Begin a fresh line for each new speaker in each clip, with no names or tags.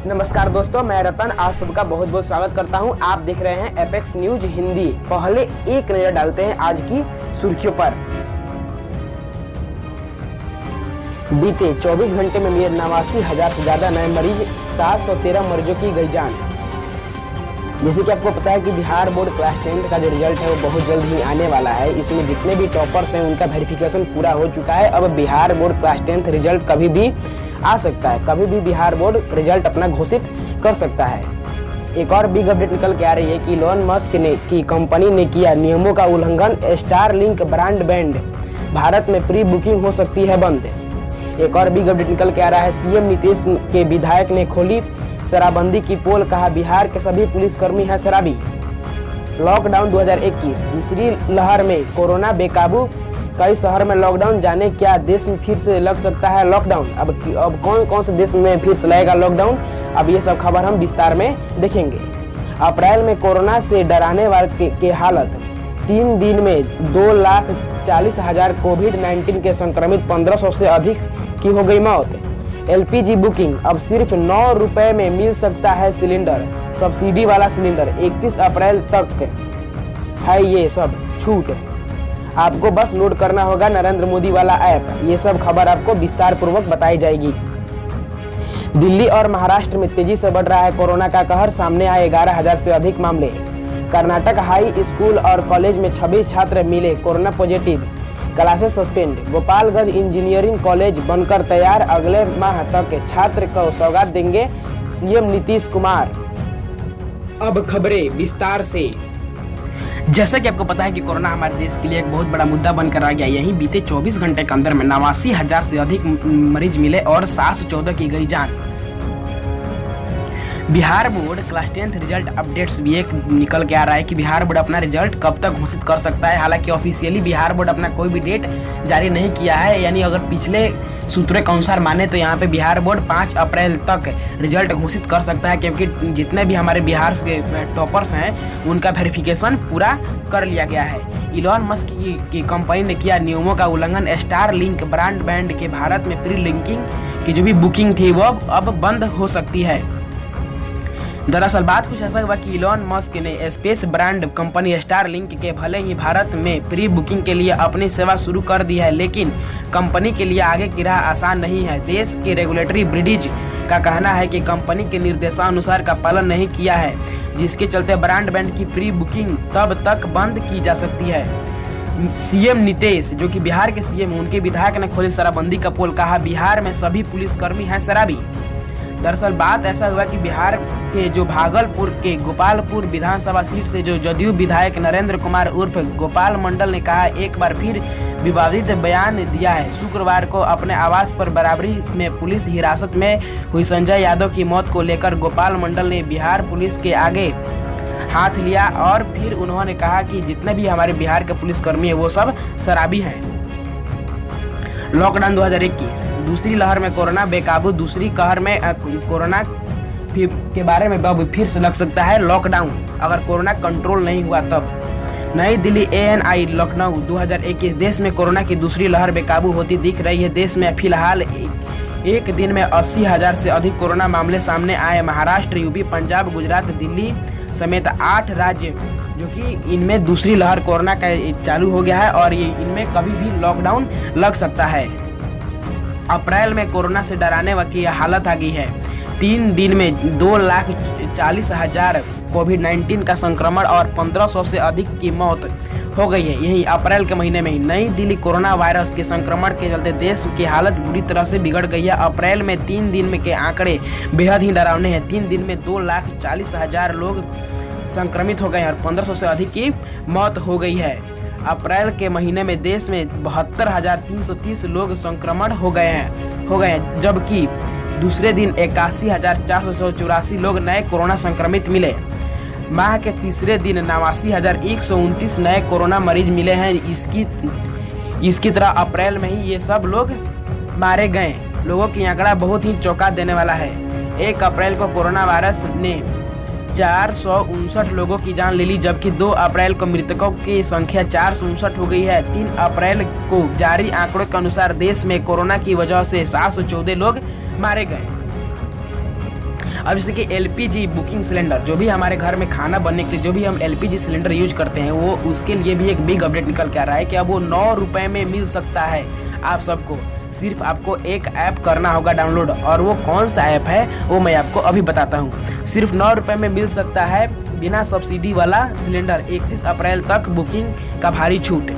नमस्कार दोस्तों, मैं रतन आप सबका बहुत बहुत स्वागत करता हूं। आप देख रहे हैं एपेक्स न्यूज हिंदी। पहले एक नजर डालते हैं आज की सुर्खियों पर। बीते 24 घंटे में मिले 89,000 से ज्यादा नए मरीज, 713 मरीजों की गई जान। जैसे कि आपको पता है कि बिहार बोर्ड क्लास 10 का जो रिजल्ट है वो बहुत जल्द ही आने वाला है। इसमें जितने भी टॉपर्स हैं उनका वेरिफिकेशन पूरा हो चुका है। अब बिहार बोर्ड क्लास 10 रिजल्ट कभी भी आ सकता है, कभी भी बिहार बोर्ड रिजल्ट अपना घोषित कर सकता है। एक और बिग अपडेट निकल के आ रही है कि इलॉन मस्क की कंपनी ने किया नियमों का उल्लंघन, स्टारलिंक ब्रॉडबैंड भारत में प्री बुकिंग हो सकती है बंद। एक और बिग अपडेट निकल के आ रहा है, सीएम नीतीश के विधायक ने खोली शराबबंदी की पोल, कहा बिहार के सभी पुलिसकर्मी हैं शराबी। लॉकडाउन 2021, दूसरी लहर में कोरोना बेकाबू, कई शहर में लॉकडाउन, जाने क्या देश में फिर से लग सकता है लॉकडाउन। अब कौन कौन से देश में फिर से लगेगा लॉकडाउन, अब ये सब खबर हम विस्तार में देखेंगे। अप्रैल में कोरोना से डराने वाले के हालत, 3 दिन में 2,40,000 कोविड-19 के संक्रमित, 1,500 से अधिक की हो गई मौत। एलपीजी बुकिंग, अब सिर्फ 9 रुपए में मिल सकता है सिलेंडर, सब्सिडी वाला सिलेंडर। 31 अप्रैल तक है ये सब छूट। आपको बस लोड करना होगा नरेंद्र मोदी वाला ऐप। ये सब खबर आपको विस्तार पूर्वक बताई जाएगी। दिल्ली और महाराष्ट्र में तेजी से बढ़ रहा है कोरोना का कहर, सामने आए 11,000 से अधिक मामले। कर्नाटक हाई स्कूल और कॉलेज में 26 छात्र मिले corona positive, classes suspend. Gopalganj engineering college बनकर तैयार, अगले माह तक छात्र को सौगात देंगे सीएम नीतीश कुमार। अब खबरें विस्तार से। जैसा कि आपको पता है कि कोरोना हमारे देश के लिए एक बहुत बड़ा मुद्दा बनकर आ गया। यहीं बीते 24 घंटे के अंदर में 89,000 से अधिक मरीज मिले और 714 की गई जान। Bihar board class 10 result updates भी एक निकल के आ रहा है कि बिहार बोर्ड अपना रिजल्ट कब तक घोषित कर सकता है। हालांकि ऑफिशियली बिहार बोर्ड अपना कोई भी डेट जारी नहीं किया है, यानी अगर पिछले सूत्रों के अनुसार माने तो यहाँ पे बिहार बोर्ड 5 अप्रैल तक रिजल्ट घोषित कर सकता है, क्योंकि जितने भी हमारे बिहार के टॉपर्स हैं उनका वेरिफिकेशन पूरा कर लिया गया है। इलॉन मस्क की कंपनी ने किया नियमों का उल्लंघन, स्टारलिंक ब्रॉडबैंड के भारत में प्री लिंकिंग की जो भी बुकिंग थी वो अब बंद हो सकती है। दरअसल बात कुछ ऐसा हुआ कि इलॉन मस्क ने स्पेस ब्रांड कंपनी स्टारलिंक के भले ही भारत में प्री बुकिंग के लिए अपनी सेवा शुरू कर दी है, लेकिन कंपनी के लिए आगे की राह आसान नहीं है। देश के रेगुलेटरी बॉडीज का कहना है कि कंपनी के निर्देशानुसार का पालन नहीं किया है, जिसके चलते ब्रॉडबैंड की प्री बुकिंग तब तक बंद की जा सकती है। सीएम नीतीश, जो कि बिहार के सीएम, उनके विधायक ने खोली शराबबंदी का पोल, कहा बिहार में सभी पुलिसकर्मी हैं शराबी। दरअसल बात ऐसा हुआ कि बिहार के जो भागलपुर के गोपालपुर विधानसभा सीट से जो जदयू विधायक नरेंद्र कुमार उर्फ गोपाल मंडल ने कहा एक बार फिर विवादित बयान दिया है। शुक्रवार को अपने आवास पर बराबरी में पुलिस हिरासत में हुई संजय यादव की मौत को लेकर गोपाल मंडल ने बिहार पुलिस के आगे हाथ लिया और फिर उन्होंने कहा कि जितने भी हमारे बिहार के पुलिसकर्मी हैं वो सब शराबी हैं। लॉकडाउन 2021, दूसरी लहर में कोरोना बेकाबू, दूसरी कहर में कोरोना के बारे में अब फिर से लग सकता है लॉकडाउन, अगर कोरोना कंट्रोल नहीं हुआ तब। नई दिल्ली ANI लखनऊ 2021, देश में कोरोना की दूसरी लहर बेकाबू होती दिख रही है। देश में फिलहाल एक दिन में 80,000 से अधिक कोरोना मामले सामने आए। महाराष्ट्र, यूपी, पंजाब, गुजरात, दिल्ली समेत 8 राज्य जो कि इनमें दूसरी लहर कोरोना का चालू हो गया है और ये इनमें कभी भी लॉकडाउन लग सकता है। अप्रैल में कोरोना से डराने की हालत आ गई है। 3 दिन में 2,40,000 कोविड-19 का संक्रमण और 1,500 से अधिक की मौत हो गई है। यही अप्रैल के महीने में ही नई दिल्ली कोरोना वायरस के संक्रमण के चलते देश की हालत बुरी तरह से बिगड़ गई है। अप्रैल में 3 दिन में के आंकड़े बेहद ही डरावने हैं। 3 दिन में 2,40,000 लोग संक्रमित हो गए हैं और 1,500 से अधिक की मौत हो गई है। अप्रैल के महीने में देश में 72,330 लोग संक्रमण हो गए हैं, जबकि दूसरे दिन 81,484 लोग नए कोरोना संक्रमित मिले। माह के तीसरे दिन 89,129 नए कोरोना मरीज मिले हैं। इसकी तरह अप्रैल में ही ये सब लोग मारे गए। लोगों की आंकड़ा बहुत ही चौंका देने वाला है। 1 अप्रैल को कोरोना वायरस ने 459 लोगों की जान ले ली, जबकि 2 अप्रैल को मृतकों की संख्या 459 हो गई है। 3 अप्रैल को जारी आंकड़ों के अनुसार देश में कोरोना की वजह से 714 लोग मारे गए। अब जैसे कि LPG बुकिंग सिलेंडर, जो भी हमारे घर में खाना बनने के लिए जो भी हम LPG सिलेंडर यूज करते हैं, वो उसके लिए भी एक बिग अपडेट निकल के आ रहा है कि अब वो 9 रुपये में मिल सकता है आप सबको। सिर्फ आपको एक ऐप करना होगा डाउनलोड, और वो कौन सा ऐप है वो मैं आपको अभी बताता हूँ। सिर्फ 9 रुपये में मिल सकता है बिना सब्सिडी वाला सिलेंडर। 31 अप्रैल तक बुकिंग का भारी छूट।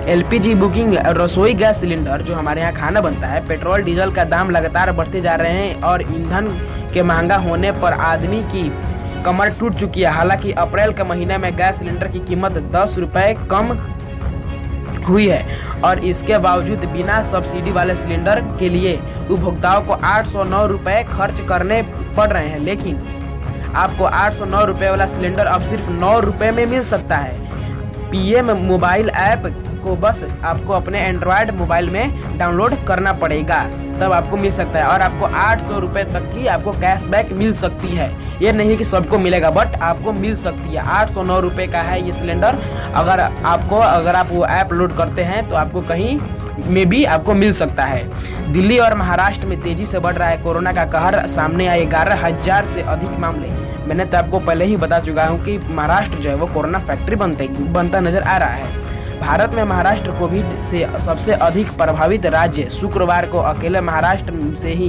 LPG बुकिंग रसोई गैस सिलेंडर, जो हमारे यहाँ खाना बनता है। पेट्रोल डीजल का दाम लगातार बढ़ते जा रहे हैं और ईंधन के महंगा होने पर आदमी की कमर टूट चुकी है। हालांकि अप्रैल के महीने में गैस सिलेंडर की कीमत 10 रुपये कम हुई है, और इसके बावजूद बिना सब्सिडी वाले सिलेंडर के लिए उपभोक्ताओं को 809 रुपये खर्च करने पड़ रहे हैं। लेकिन आपको 809 रुपये वाला सिलेंडर अब सिर्फ 9 रुपये में मिल सकता है। PM मोबाइल ऐप को बस आपको अपने एंड्रॉयड मोबाइल में डाउनलोड करना पड़ेगा, तब आपको मिल सकता है। और आपको 800 रुपये तक की आपको कैशबैक मिल सकती है। ये नहीं कि सबको मिलेगा, बट आपको मिल सकती है। 809 रुपये का है ये सिलेंडर। अगर आप वो ऐप लोड करते हैं तो आपको कहीं में भी आपको मिल सकता है। दिल्ली और महाराष्ट्र में तेजी से बढ़ रहा है कोरोना का कहर। सामने आए 11,000 से अधिक मामले। मैंने तो आपको पहले ही बता चुका हूँ कि महाराष्ट्र जो है वो कोरोना फैक्ट्री बनता नजर आ रहा है। भारत में महाराष्ट्र कोविड से सबसे अधिक प्रभावित राज्य। शुक्रवार को अकेले महाराष्ट्र से ही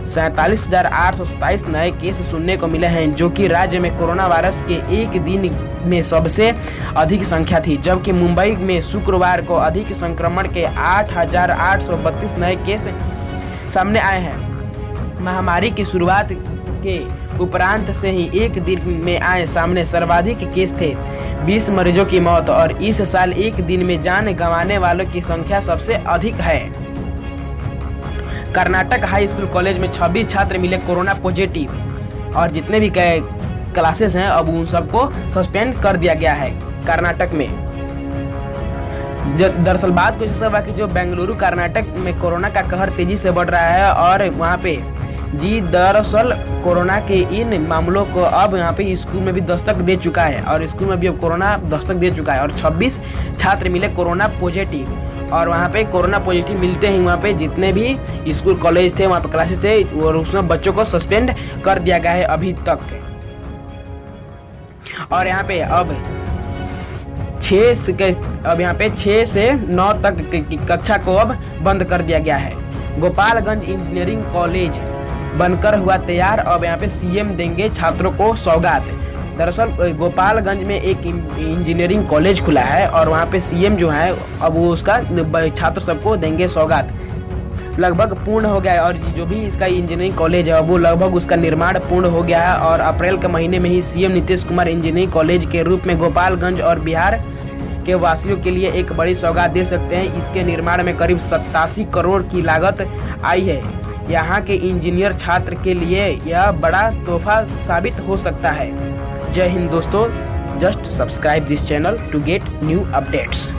47,827 नए केस सुनने को मिले हैं, जो कि राज्य में कोरोना वायरस के एक दिन में सबसे अधिक संख्या थी। जबकि मुंबई में शुक्रवार को अधिक संक्रमण के 8,832 नए केस सामने आए हैं। महामारी की शुरुआत के उपरांत से ही एक दिन में आए सामने सर्वाधिक केस थे, 20 मरीजों की मौत, और इस साल एक दिन में जान गंवाने वालों की संख्या सबसे अधिक है। कर्नाटक हाई स्कूल कॉलेज में 26 छात्र मिले कोरोना पॉजिटिव, और जितने भी क्लासेस हैं अब उन सबको सस्पेंड कर दिया गया है कर्नाटक में। दरअसल बात कुछ ऐसा हुआ कि जो बेंगलुरु कर्नाटक में कोरोना का कहर तेजी से बढ़ रहा है, और वहाँ पे दरअसल कोरोना के इन मामलों को अब यहाँ पे स्कूल में भी दस्तक दे चुका है, और स्कूल में भी अब कोरोना दस्तक दे चुका है। और 26 छात्र मिले कोरोना पॉजिटिव, और वहाँ पे कोरोना पॉजिटिव मिलते ही वहाँ पे जितने भी स्कूल कॉलेज थे, वहाँ पे क्लासेस थे, और उसमें बच्चों को सस्पेंड कर दिया गया है अभी तक। और यहाँ पे अब 6 से 9 तक की कक्षा को अब बंद कर दिया गया है। गोपालगंज इंजीनियरिंग कॉलेज बनकर हुआ तैयार, अब यहाँ पे CM देंगे छात्रों को सौगात। दरअसल गोपालगंज में एक इंजीनियरिंग कॉलेज खुला है, और वहाँ पे CM जो है अब वो उसका छात्र सबको देंगे सौगात। लगभग पूर्ण हो गया है, और जो भी इसका इंजीनियरिंग कॉलेज है वो लगभग उसका निर्माण पूर्ण हो गया है। और अप्रैल के महीने में ही CM Nitish Kumar engineering college के रूप में गोपालगंज और बिहार के वासियों के लिए एक बड़ी सौगात दे सकते हैं। इसके निर्माण में करीब 87 करोड़ की लागत आई है। यहाँ के इंजीनियर छात्र के लिए यह बड़ा तोहफा साबित हो सकता है। जय हिंद दोस्तों, just subscribe this channel to get new updates.